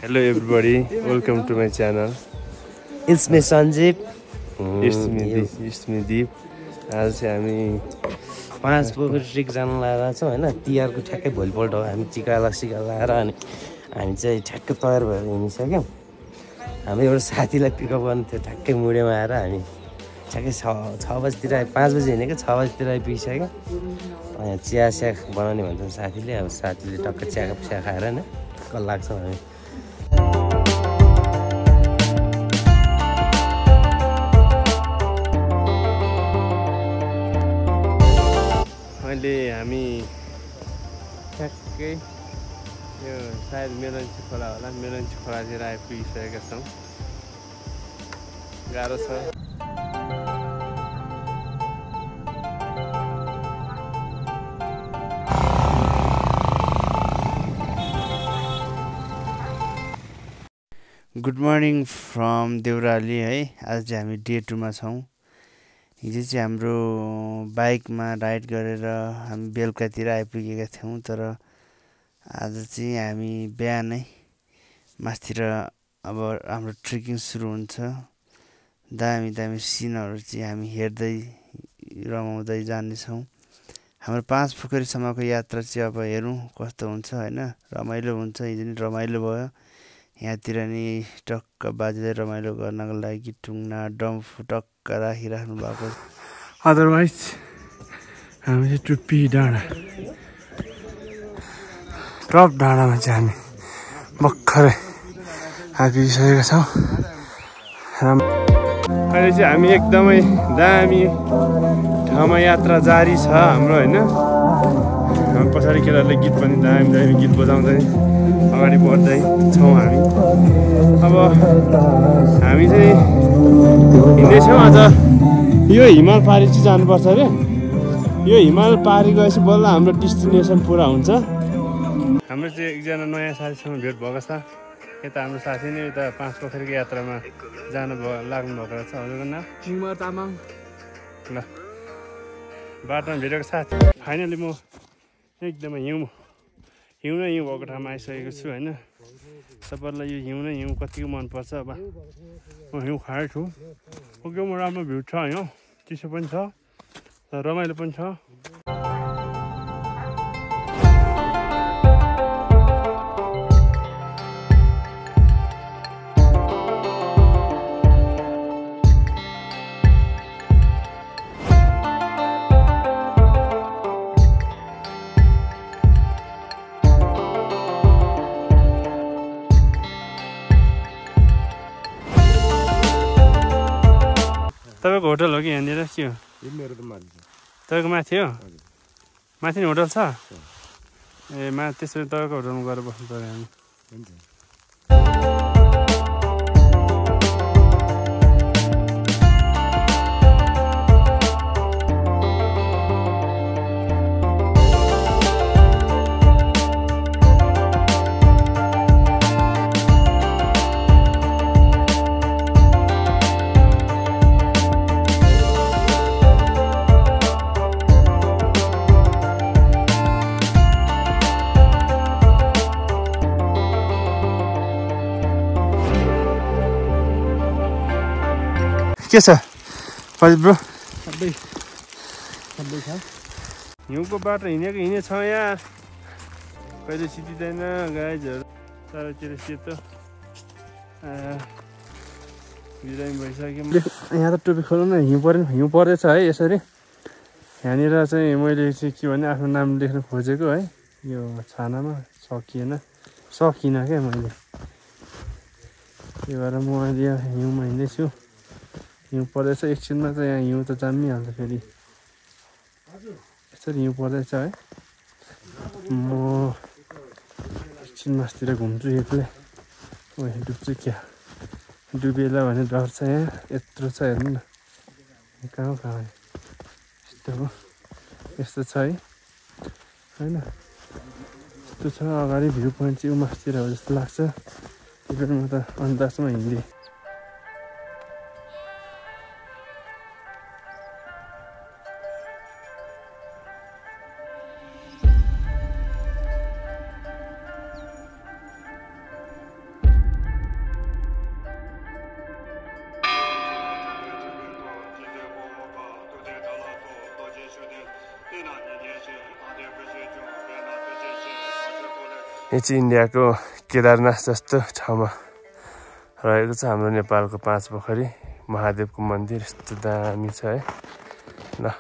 Hello everybody, welcome to my channel. It's me Sanjeev. It's me Deep. आज चाहिँ हामी 5 पोखरी ट्रिक जान लागेका छौँ हैन। तिहारको ठ्याक्कै भोलिपल्ट हो। हामी टिका लाएर अनि हामी चाहिँ ठ्याक्कै तयार भएर हिँडिसक्यौँ। हाम्रो एउटा साथीलाई पिकअप गर्नु थियो ठ्याक्कै मुडेमा आएर हामी ठ्याक्कै 6 बजीतिर 5 बजी हिँडेको 6 बजीतिर आइपुगिसक्यौँ। यहाँ चिया बनाउने भन्छ साथीले। अब साथीले टक्क चिया खाएर हैन कल लाग्छौँ हामी। अहिले हामी ठ्याक्कै यो सायद मेलन्ची खोला होला, मेलन्ची खोलातिर आइपुगिसकेका छौँ। गाह्रो छ। गुड मर्निङ फ्रम देउराली है। आज चाहिँ हामी डे 2 मा छौँ। हिजो चाहिँ हाम्रो बाइकमा राइड गरेर हामी बेलुकातिर आइपुगेका थियौँ, तर आज चाहिँ हामी बिहानै मास्तिर अब हाम्रो ट्रेकिङ सुरु हुन्छ। दामी सिनहरू चाहिँ हामी हेर्दै रमाउँदै जानेछौँ। हाम्रो 5 पोखरीसम्मको यात्रा चाहिँ अब हेरौँ कस्तो हुन्छ हैन। रमाइलो हुन्छ, हिजो नि रमाइलो भयो। यहाँतिर नि टक्क बाजेले रमाइलो गर्नको लागि टुङ्ना डम्फु टक्क राखिराख्नु भएको। अदरवाइज हामी चाहिँ टुप्पी डाँडा टप डाँडामा चाहिँ हामी भर्खरै आइपुगिसकेका छौँ। अहिले चाहिँ हामी एकदमै दामी ठाउँमा यात्रा जारी छ हाम्रो हैन। पछाडि केटाहरूले गीत पनि दामी गीत बजाउँदै अगाडि बढ्दै छौँ हामी। अब हामी चाहिँ हिँड्दैछौँ। आज यो हिमाल पारी चाहिँ जानुपर्छ अरे। यो हिमाल पारी गएपछि बल्ल हाम्रो डेस्टिनेसन पुरा हुन्छ। हाम्रो चाहिँ एकजना नयाँ साथीसँग भेट भएको छ। यता हाम्रो साथी नै यता 5 पोखरीको यात्रामा लाग्नु भएको रहेछ। हजुरको नाम? निमर तामाङ। ल, बाटोमा भेटेको साथी। फाइनली म एकदमै हिउँ भएको ठाउँमा आइसकेको छु होइन। सबैलाई यो हिउँ कतिको मनपर्छ। अब म हिउँ खाएछु। ओके, म राम्रो भ्यू छ होइन, चिसो पनि छ र रमाइलो पनि छ। तपाईँको होटल हो कि यहाँनिर के हो? मेरो त माथि छ। तपाईँको माथि हो? माथि नि होटल छ? ए त्यसरी तपाईँको होटलमा गएर बस्नु पऱ्यो हामी। के छ फजिल ब्रो? सबै छ। हिउँको बाटो हिँडेछ यार, कहिले सिद्धिँदैन गाइजहरू। चारैतिर सेतो बिरामी भइसक्यो। यहाँ त टोपी खोल्नु न, हिउँ पर्दैछ है यसरी। यहाँनिर चाहिँ मैले चाहिँ के भने आफ्नो नाम लेख्न खोजेको है, यो छानामा सकिएन क्या मैले। त्यही भएर म अहिले हिउँमा हिँड्दैछु। हिउँ पर्दैछ एकछिनमा त यहाँ हिउँ त जाम्मिहाल्छ फेरि। यसरी हिउँ पर्दैछ है। म एकछिन मासतिर घुम्छु एक्लै। डुब्छु क्या, डुबेला भन्ने डर छ। यहाँ यत्रो छ हेर्नु न, कहाँ यस्तो हो, यस्तो छ है होइन। यस्तो छ अगाडि भ्यू पोइन्ट चाहिँ उमासतिर हो जस्तो लाग्छ। त्यही पनि म त अन्दाजमा हिँडेँ। यो चाहिँ इन्डियाको केदारनाथ जस्तो ठाउँमा रहेको छ हाम्रो नेपालको 5 पोखरी महादेवको मन्दिर। यस्तो दामी छ है ल।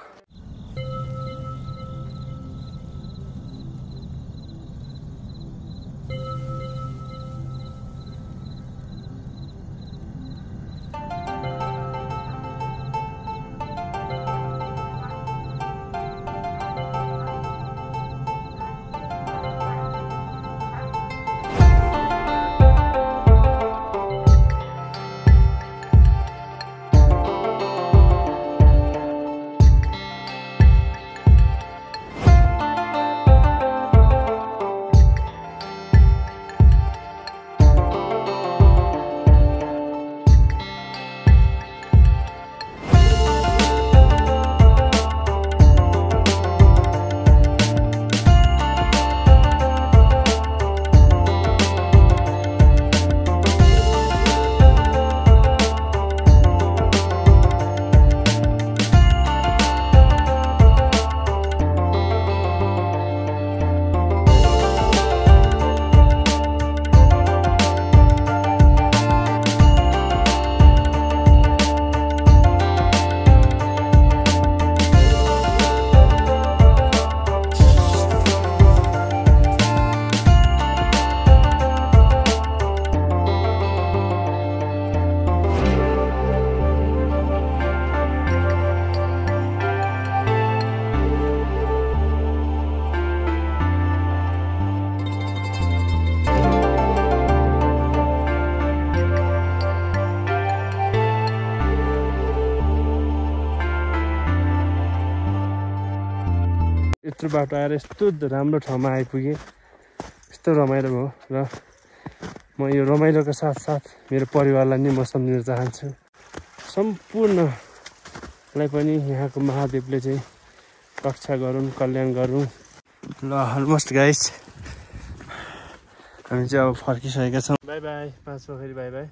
यत्रो बाटो आएर यस्तो राम्रो ठाउँमा आइपुगेँ। यस्तो रमाइलो भयो र म यो रमाइलोको साथसाथ मेरो परिवारलाई नि म सम्झिन चाहन्छु। सम्पूर्णलाई पनि यहाँको महादेवले चाहिँ रक्षा गरून्, कल्याण गरून्। ल अलमोस्ट गाइस हामी चाहिँ अब फर्किसकेका छौँ। बाई बाई 5 पोखरी बाई बाई।